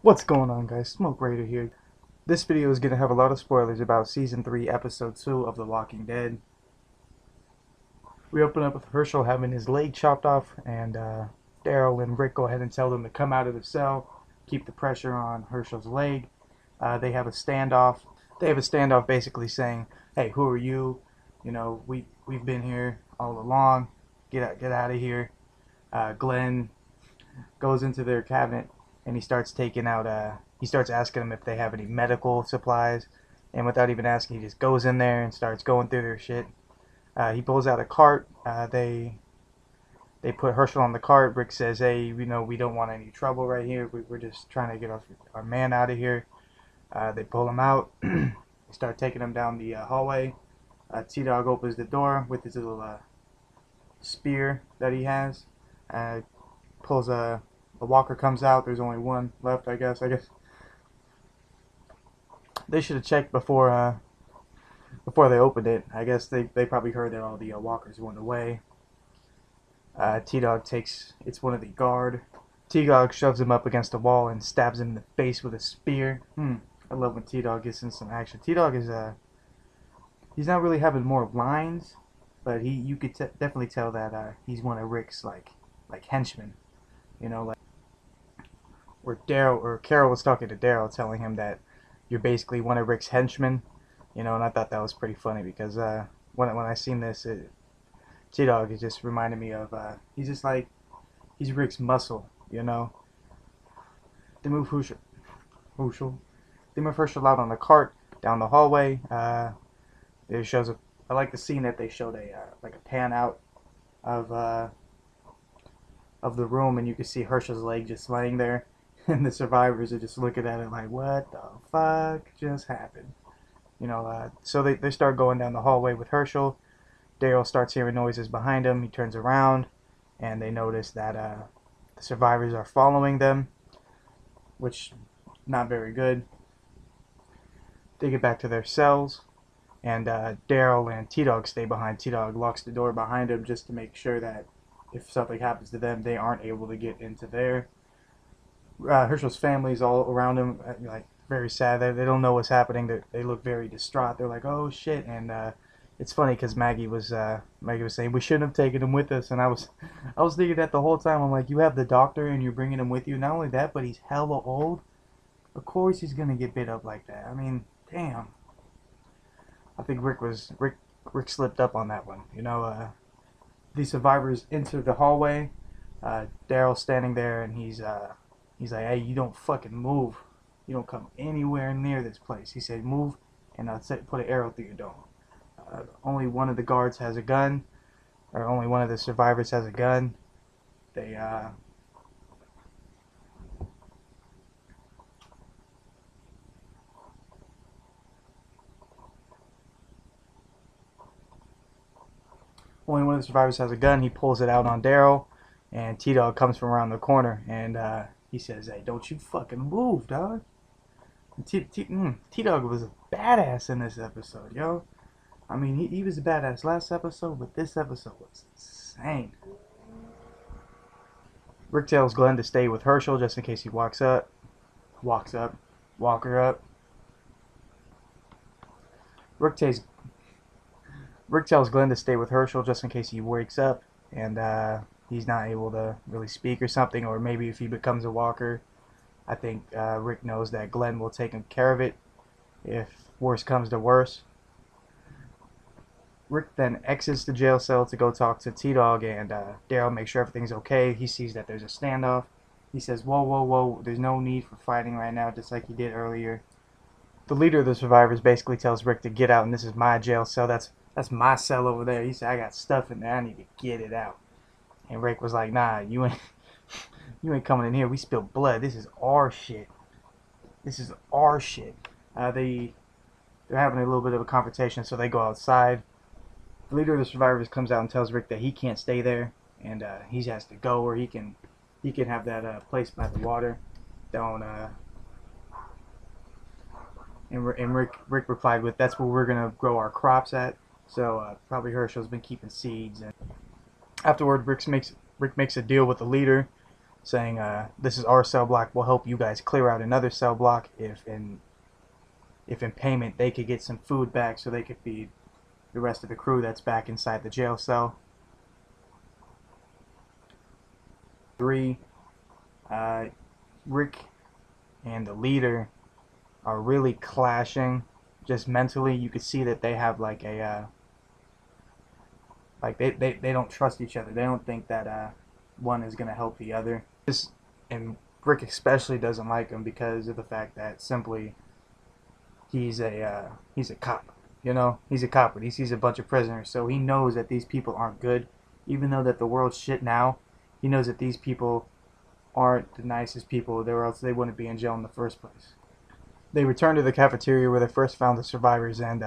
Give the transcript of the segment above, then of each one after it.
What's going on, guys? Smoke Raider here. This video is going to have a lot of spoilers about Season 3, Episode 2 of The Walking Dead. We open up with Herschel having his leg chopped off, and Daryl and Rick go ahead and tell them to come out of the cell, keep the pressure on Herschel's leg. They have a standoff. They have a standoff basically saying, hey, who are you? You know, we've been here all along. Get out of here. Glenn goes into their cabinet and he starts taking out he starts asking them if they have any medical supplies, and without even asking he just goes in there and starts going through their shit. He pulls out a cart. They put Herschel on the cart. Rick says, hey, you know, we don't want any trouble right here. We're just trying to get our man out of here. They pull him out. They start taking him down the hallway. T-Dog opens the door with his little spear that he has. Pulls a walker comes out. There's only one left, I guess. They should have checked before they opened it. I guess they probably heard that all the walkers went away. T-Dog takes, it's one of the guard. T-Dog shoves him up against the wall and stabs him in the face with a spear. I love when T-Dog gets in some action. T-Dog is he's not really having more lines, but you could definitely tell that he's one of Rick's like henchmen. You know, like where Daryl or Carol was talking to Daryl, telling him that you're basically one of Rick's henchmen. You know, and I thought that was pretty funny because when I seen this, T-Dog, it just reminded me of he's just like he's Rick's muscle. You know, they move Herschel. They move Herschel out on the cart down the hallway. It shows a. I like the scene that they showed a like a pan out of the room, and you can see Herschel's leg just laying there, and the survivors are just looking at it like, what the fuck just happened? You know, so they start going down the hallway with Herschel. Daryl starts hearing noises behind him. He turns around, and they notice that the survivors are following them, which not very good. They get back to their cells, and Daryl and T-Dog stay behind. T-Dog locks the door behind him just to make sure that if something happens to them, they aren't able to get into there. Herschel's family's all around him, like very sad. They don't know what's happening. They look very distraught. They're like, "Oh shit!" And it's funny because Maggie was saying we shouldn't have taken him with us, and I was thinking that the whole time. I'm like, you have the doctor and you're bringing him with you. Not only that, but he's hella old. Of course he's gonna get bit up like that. I mean, damn. I think Rick slipped up on that one. You know, the survivors enter the hallway. Daryl's standing there, and he's like, "Hey, you don't fucking move. You don't come anywhere near this place." He said, "Move, and I'll put an arrow through your dome." Only one of the guards has a gun, or only one of the survivors has a gun. They only one of the survivors has a gun. He pulls it out on Daryl, and T-Dog comes from around the corner, and he says, "Hey, don't you fucking move, dog." T-Dog was a badass in this episode, yo. I mean, he was a badass last episode, but this episode was insane. Rick tells Glenn to stay with Herschel just in case he walker up. Rick tells Rick tells Glenn to stay with Herschel just in case he wakes up and he's not able to really speak or something, or maybe if he becomes a walker. I think Rick knows that Glenn will take care of it if worse comes to worse. Rick then exits the jail cell to go talk to T-Dog and Daryl, make sure everything's okay. He sees that there's a standoff. He says, whoa, whoa, whoa, there's no need for fighting right now, just like he did earlier. The leader of the survivors basically tells Rick to get out, and this is my jail cell. That's my cell over there. He said, I got stuff in there. I need to get it out. And Rick was like, nah, you ain't coming in here. We spilled blood. This is our shit. This is our shit. They're having a little bit of a confrontation, so they go outside. The leader of the survivors comes out and tells Rick that he can't stay there, and he has to go, or he can have that place by the water. Don't. And Rick replied with, "That's where we're gonna grow our crops at." So probably Herschel's been keeping seeds. And afterward, Rick makes a deal with the leader, saying, "This is our cell block. We'll help you guys clear out another cell block if in payment they could get some food back so they could feed the rest of the crew that's back inside the jail cell." 3. Rick and the leader are really clashing. Just mentally, you could see that they have like a they don't trust each other. They don't think that one is gonna help the other. And Rick especially doesn't like him because of the fact that simply he's a cop. You know, he's a cop, but he sees a bunch of prisoners, so he knows that these people aren't good. Even though that the world's shit now, he knows that these people aren't the nicest people, or else they wouldn't be in jail in the first place. They return to the cafeteria where they first found the survivors, and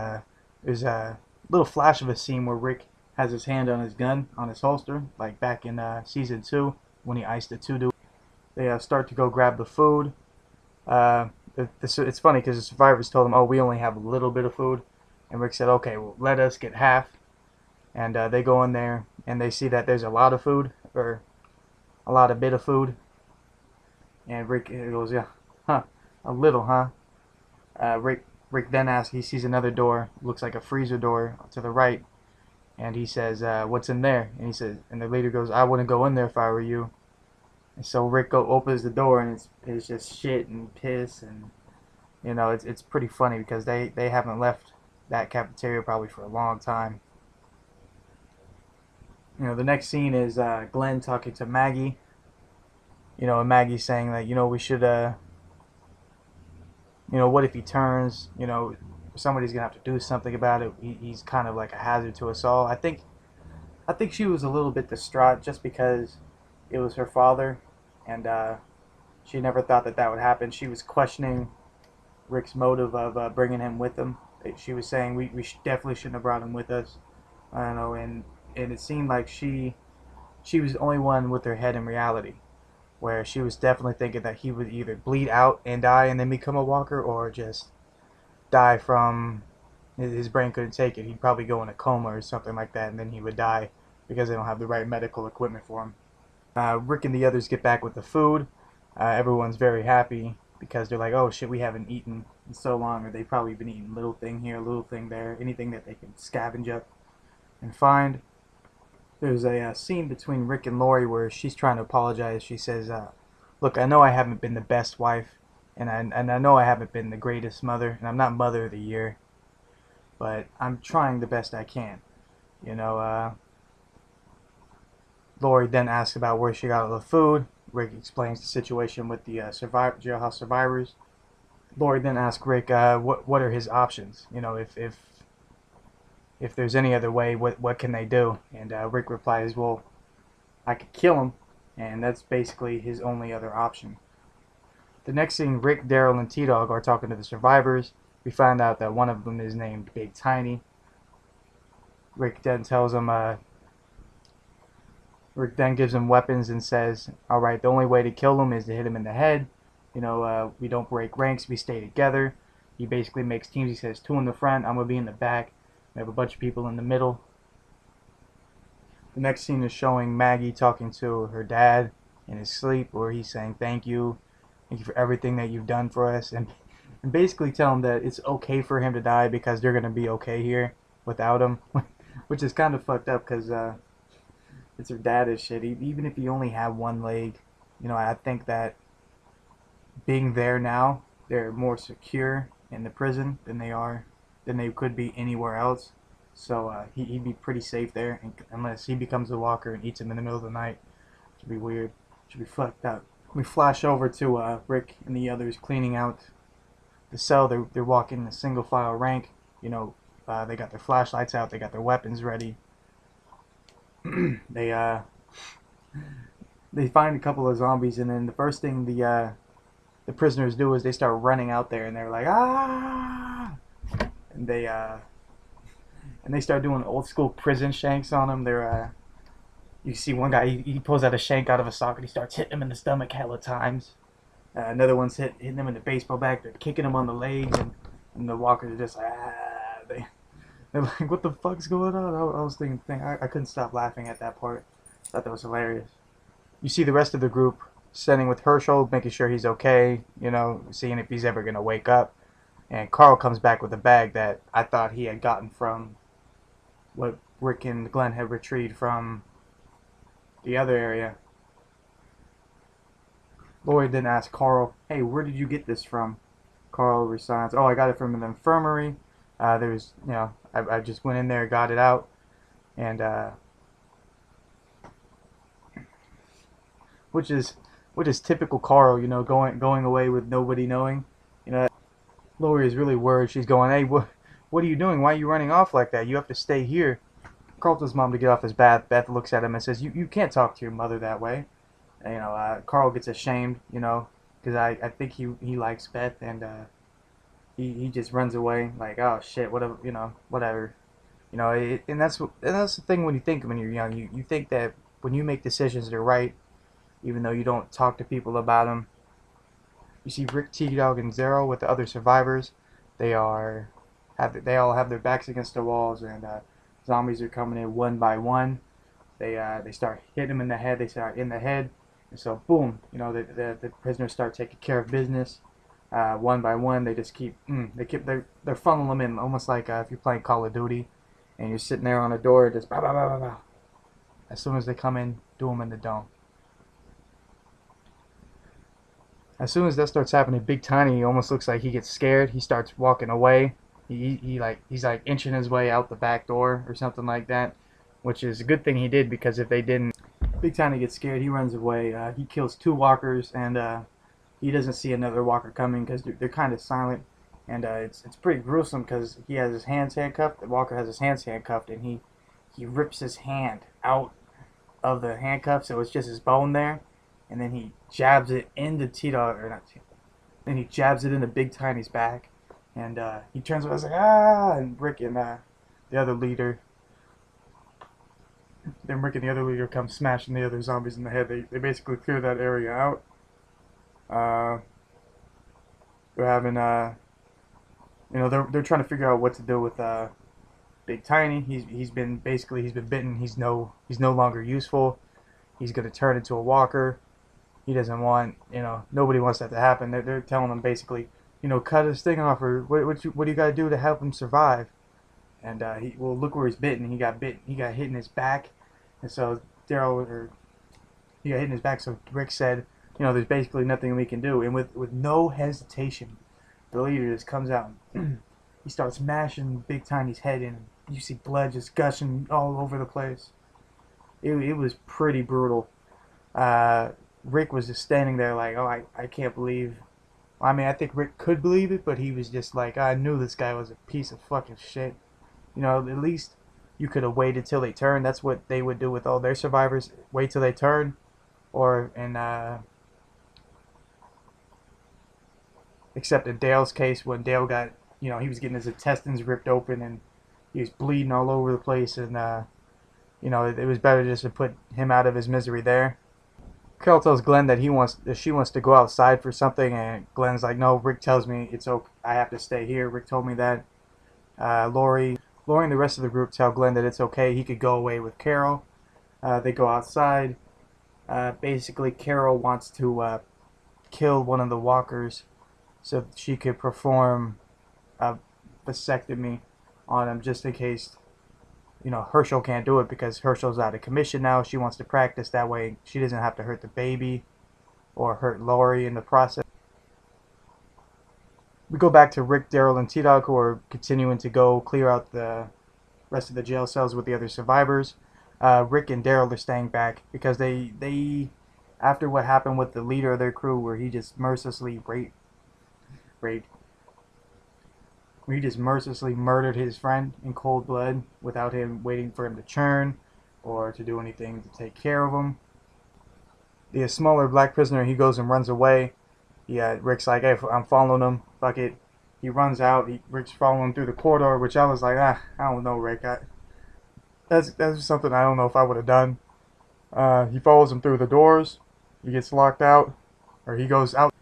there's a little flash of a scene where Rick has his hand on his gun, on his holster, like back in season 2 when he iced the 2 dude. They start to go grab the food. It's funny because the survivors told him, "Oh, we only have a little bit of food," and Rick said, "Okay, well, let us get half." And they go in there and they see that there's a lot of food, or a lot of bit of food. And Rick goes, "Yeah, huh, a little, huh?" Rick then asks, he sees another door, looks like a freezer door to the right, and he says, "What's in there?" And he says, and the leader goes, "I wouldn't go in there if I were you." And so Rick opens the door, and it's just shit and piss, and you know it's pretty funny because they haven't left that cafeteria probably for a long time. You know, the next scene is Glenn talking to Maggie. You know, and Maggie's saying that, you know, we should you know, what if he turns? You know, somebody's gonna have to do something about it. He's kind of like a hazard to us all. I think she was a little bit distraught just because it was her father, and she never thought that would happen. She was questioning Rick's motive of bringing him with him. She was saying we definitely shouldn't have brought him with us. I don't know, and it seemed like she was the only one with her head in reality, where she was definitely thinking that he would either bleed out and die and then become a walker, or just die from his brain couldn't take it. He'd probably go in a coma or something like that, and then he would die because they don't have the right medical equipment for him. Rick and the others get back with the food. Everyone's very happy because they're like, "Oh shit, we haven't eaten in so long," or they've probably been eating little thing here, little thing there, anything that they can scavenge up and find. There's a scene between Rick and Lori where she's trying to apologize. She says, "Look, I know I haven't been the best wife, and I know I haven't been the greatest mother, and I'm not Mother of the Year, but I'm trying the best I can." You know, Lori then asks about where she got all the food. Rick explains the situation with the jailhouse survivors. Lori then asks Rick, what are his options? You know, if there's any other way, what can they do? And Rick replies, "Well, I could kill him," and that's basically his only other option. The next scene, Rick, Daryl, and T-Dog are talking to the survivors. We find out that one of them is named Big Tiny. Rick then tells him, Rick then gives him weapons and says, "Alright, the only way to kill him is to hit him in the head. You know, we don't break ranks, we stay together." He basically makes teams. He says, 2 in the front, I'm going to be in the back. We have a bunch of people in the middle. The next scene is showing Maggie talking to her dad in his sleep, where he's saying, thank you for everything that you've done for us," and basically tell him that it's okay for him to die because they're going to be okay here without him, which is kind of fucked up because it's her dad is shit. Even if he only had one leg, you know, I think that being there now, they're more secure in the prison than they could be anywhere else. So he'd be pretty safe there, unless he becomes a walker and eats him in the middle of the night. Should be weird. Should be fucked up. We flash over to Rick and the others cleaning out the cell. They're walking in a single file rank. You know, they got their flashlights out. They got their weapons ready. They find a couple of zombies, and then the first thing the prisoners do is they start running out there, and they're like, "Ah!" And they start doing old school prison shanks on them. You see one guy, he pulls out a shank out of a socket. He starts hitting him in the stomach hella times. Another one's hitting him in the baseball bat. They're kicking him on the legs, and the walkers are just like, ah. They're like, what the fuck's going on? I was thinking, I couldn't stop laughing at that part. I thought that was hilarious. You see the rest of the group standing with Herschel, making sure he's okay, you know, seeing if he's ever going to wake up. And Carl comes back with a bag that I thought he had gotten from what Rick and Glenn had retrieved from the other area. Laurie then asks Carl, "Hey, where did you get this from?" Carl responds, "Oh, I got it from an infirmary. There's, you know, I just went in there, got it out, and which is typical Carl, you know, going away with nobody knowing. You know, Laurie is really worried. She's going, "Hey, what are you doing? Why are you running off like that? You have to stay here." Carl tells Mom to get off his bath. Beth looks at him and says, "You can't talk to your mother that way." And, you know, Carl gets ashamed, you know, because I think he likes Beth, and he just runs away like, "Oh shit, whatever, you know, whatever." You know, and that's the thing when you think when you're young. You think that when you make decisions, they're right, even though you don't talk to people about them. You see Rick, T-Dog, and Zero with the other survivors. They all have their backs against the walls, and zombies are coming in one by one. They start hitting them in the head. They start in the head, and so boom, you know, the prisoners start taking care of business. One by one, they just keep they're funneling them in, almost like if you're playing Call of Duty, and you're sitting there on a door, just bah, bah, bah, bah, bah. As soon as they come in, do them in the dome. As soon as that starts happening, Big Tiny almost looks like he gets scared. He starts walking away. He's like inching his way out the back door or something like that, which is a good thing he did, because if they didn't, Big Tiny gets scared. He runs away. He kills 2 walkers, and he doesn't see another walker coming because they're kind of silent, and it's pretty gruesome because he has his hands handcuffed. The walker has his hands handcuffed, and he rips his hand out of the handcuff, so it's just his bone there, and then he jabs it into T-Dog, or not T, then he jabs it into Big Tiny's back, and he turns around and is like, "Ah!" And Rick and the other leader, come smashing the other zombies in the head. They basically clear that area out. They're having you know, they're trying to figure out what to do with Big Tiny. He's been bitten. He's no longer useful. He's gonna turn into a walker. He doesn't want, you know, nobody wants that to happen. They're telling him basically, you know, cut his thing off, or what do you gotta do to help him survive? And well, look where he's bitten. He got hit in his back, and so he got hit in his back. So Rick said, you know, there's basically nothing we can do. And with no hesitation, the leader just comes out and he starts mashing Big Tiny's head in. You see blood just gushing all over the place. It was pretty brutal. Rick was just standing there like, "Oh, I can't believe." I mean, I think Rick could believe it, but he was just like, "I knew this guy was a piece of fucking shit." You know, at least you could have waited till they turned. That's what they would do with all their survivors. Wait till they turn. Or except in Dale's case, when Dale got, you know, he was getting his intestines ripped open and he was bleeding all over the place, and you know, it was better just to put him out of his misery there. Carol tells Glenn that she wants to go outside for something, and Glenn's like, "No, Rick tells me it's okay. I have to stay here. Rick told me that." Lori and the rest of the group tell Glenn that it's okay. He could go away with Carol. They go outside. Basically, Carol wants to kill one of the walkers so she could perform a vasectomy on him, just in case, you know, Herschel can't do it, because Herschel's out of commission now. She wants to practice that way. She doesn't have to hurt the baby or hurt Lori in the process. We go back to Rick, Daryl, and T-Dog, who are continuing to go clear out the rest of the jail cells with the other survivors. Rick and Daryl are staying back because they after what happened with the leader of their crew, where he just mercilessly murdered his friend in cold blood without him waiting for him to churn or to do anything to take care of him. The smaller black prisoner, he goes and runs away. Rick's like, "Hey, I'm following him. Fuck it." He runs out. Rick's following him through the corridor, which I was like, I don't know, Rick. That's something I don't know if I would have done. He follows him through the doors. He gets locked out, or he goes out.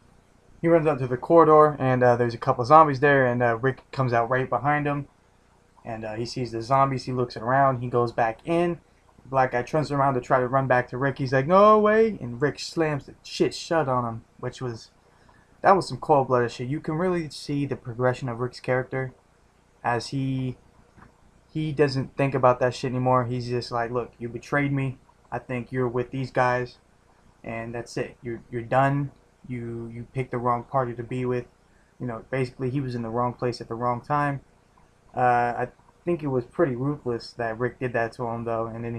He runs out to the corridor, and there's a couple of zombies there, and Rick comes out right behind him, and he sees the zombies. He looks around. He goes back in, Black guy turns around to try to run back to Rick. He's like, no way, and Rick slams the shit shut on him, which was, that was some cold-blooded shit. You can really see the progression of Rick's character as he doesn't think about that shit anymore. He's just like, look, you betrayed me. I think you're with these guys, and that's it. You're done. You picked the wrong party to be with. You know, basically he was in the wrong place at the wrong time. I think it was pretty ruthless that Rick did that to him though, and then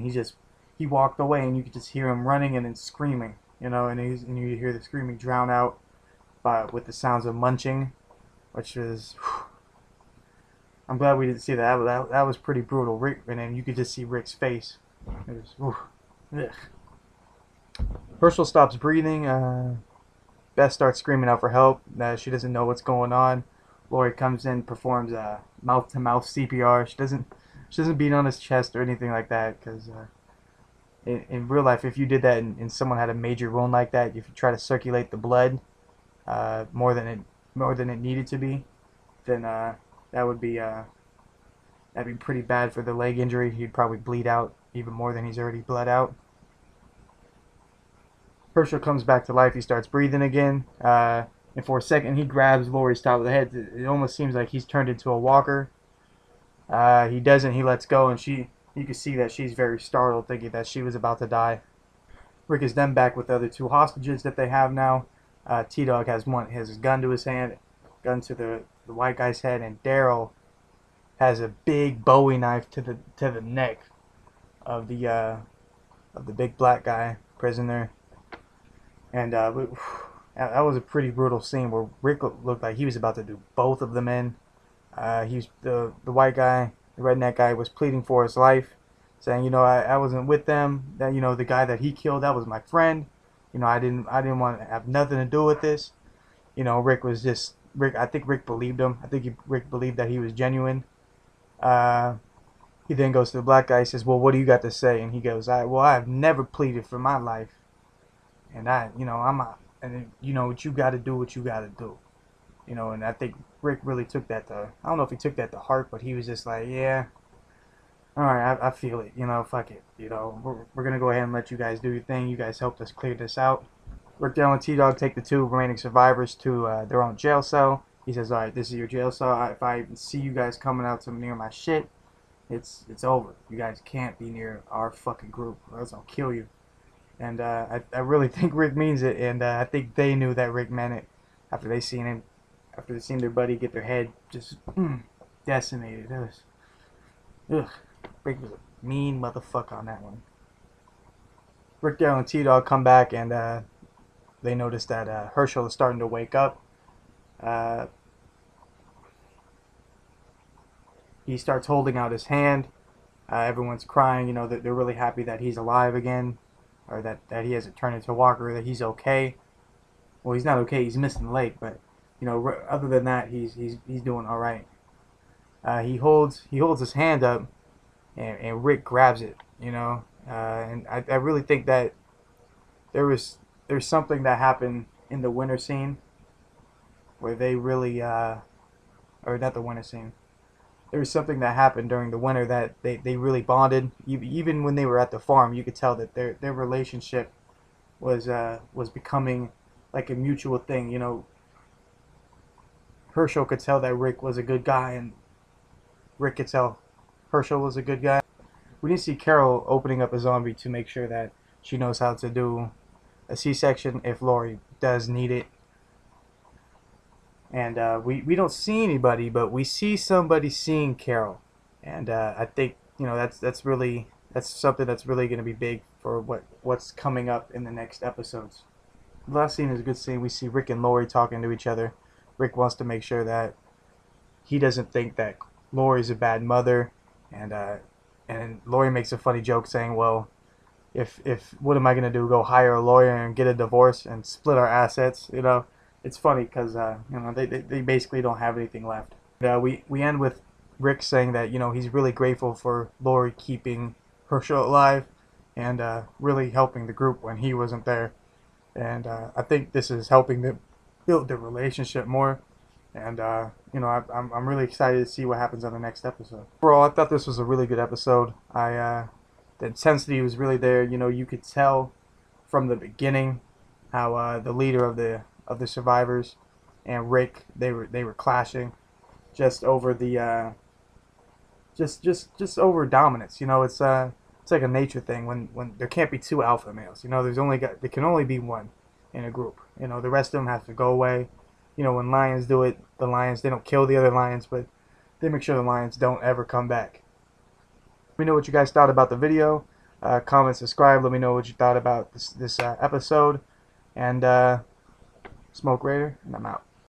he walked away, and you could just hear him running and then screaming. You know, and you hear the screaming drown out with the sounds of munching, which was. I'm glad we didn't see that. That was pretty brutal. Rick, and then you could just see Rick's face. It was, Herschel stops breathing. Beth starts screaming out for help. She doesn't know what's going on. Laurie comes in, performs mouth-to-mouth CPR. She doesn't beat on his chest or anything like that, because in real life, if you did that and someone had a major wound like that, if you try to circulate the blood more than it needed to be, then that would be that'd be pretty bad for the leg injury. He'd probably bleed out even more than he's already bled out. Herschel comes back to life. He starts breathing again. And for a second, he grabs Laurie's top of the head. It almost seems like he's turned into a walker. He doesn't. He lets go, and you can see that she's very startled, thinking that she was about to die. Rick is then back with the other two hostages that they have now. T-Dog has his gun to his hand, gun to the white guy's head, and Daryl has a big Bowie knife to the neck of the big black guy prisoner. And that was a pretty brutal scene where Rick looked like he was about to do both of them in. The white guy, the redneck guy, was pleading for his life, saying, you know, I wasn't with them. That, you know, the guy that he killed, that was my friend. You know, I didn't want to have nothing to do with this. You know, Rick. I think Rick believed him. I think Rick believed that he was genuine. He then goes to the black guy. He says, well, what do you got to say? And he goes, I've never pleaded for my life. And and you know what you got to do, what you got to do. You know, and I think Rick really took that I don't know if he took that to heart, but he was just like, yeah, all right, I feel it. You know, fuck it. You know, we're going to go ahead and let you guys do your thing. You guys helped us clear this out. Rick, Dale, and T-Dog take the two remaining survivors to their own jail cell. He says, all right, this is your jail cell. If I see you guys coming out to near my shit, it's over. You guys can't be near our fucking group, or else I'll kill you. And I really think Rick means it, and I think they knew that Rick meant it after they seen their buddy get their head just decimated. It was, Rick was a mean motherfucker on that one. Rick, Daryl, and T-Dog come back, and they notice that Herschel is starting to wake up. He starts holding out his hand. Everyone's crying. You know, they're really happy that he's alive again, or that he hasn't turned into a walker, that he's okay. Well, he's not okay. He's missing the leg, but you know, other than that, he's doing all right. He holds his hand up, and Rick grabs it. You know, and I really think that there's something that happened in the winter scene where they really or not the winter scene. There was something that happened during the winter that they really bonded. Even when they were at the farm, you could tell that their relationship was becoming like a mutual thing. You know, Herschel could tell that Rick was a good guy, and Rick could tell Herschel was a good guy. We didn't see Carol opening up a zombie to make sure that she knows how to do a C-section if Laurie does need it. And we don't see anybody, but we see somebody seeing Carol, and I think, you know, that's something that's really going to be big for what's coming up in the next episodes. The last scene is a good scene. We see Rick and Laurie talking to each other. Rick wants to make sure that he doesn't think that Laurie's a bad mother, and Laurie makes a funny joke saying, well, if what am I going to do, go hire a lawyer and get a divorce and split our assets? You know, it's funny because you know, they basically don't have anything left. We end with Rick saying that, you know, he's really grateful for Laurie keeping Herschel alive and really helping the group when he wasn't there. And I think this is helping them build their relationship more. And you know, I'm really excited to see what happens on the next episode. Overall, I thought this was a really good episode. I The intensity was really there. You know, you could tell from the beginning how the leader of the survivors and Rick, they were clashing just over the just over dominance. You know, it's like a nature thing when there can't be two alpha males. You know, there can only be one in a group. You know, the rest of them have to go away. You know, when lions do it, the lions, they don't kill the other lions, but they make sure the lions don't ever come back. Let me know what you guys thought about the video. Comment, subscribe. Let me know what you thought about this episode. And Smoke Raider, and I'm out.